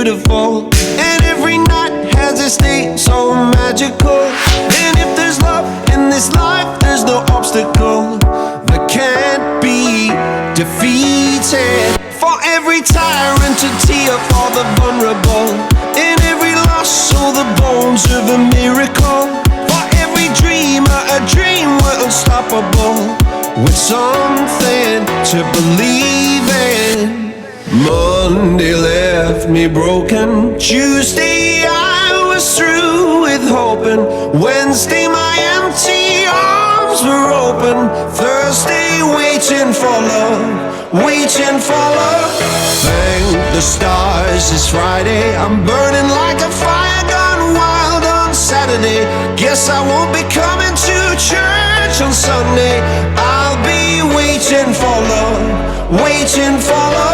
beautiful, and every night has its day so magical. And if there's love in this life, there's no obstacle that can't be defeated. For every tyrant to tear for the vulnerable, in every loss all the bones of a miracle. For every dreamer a dream we're unstoppable, with something to believe in. Monday left me broken, Tuesday I was through with hoping, Wednesday my empty arms were open, Thursday waiting for love, waiting for love. Thank the stars it's Friday, I'm burning like a fire gone wild on Saturday. Guess I won't be coming to church on Sunday. I'll be waiting for love, waiting for love.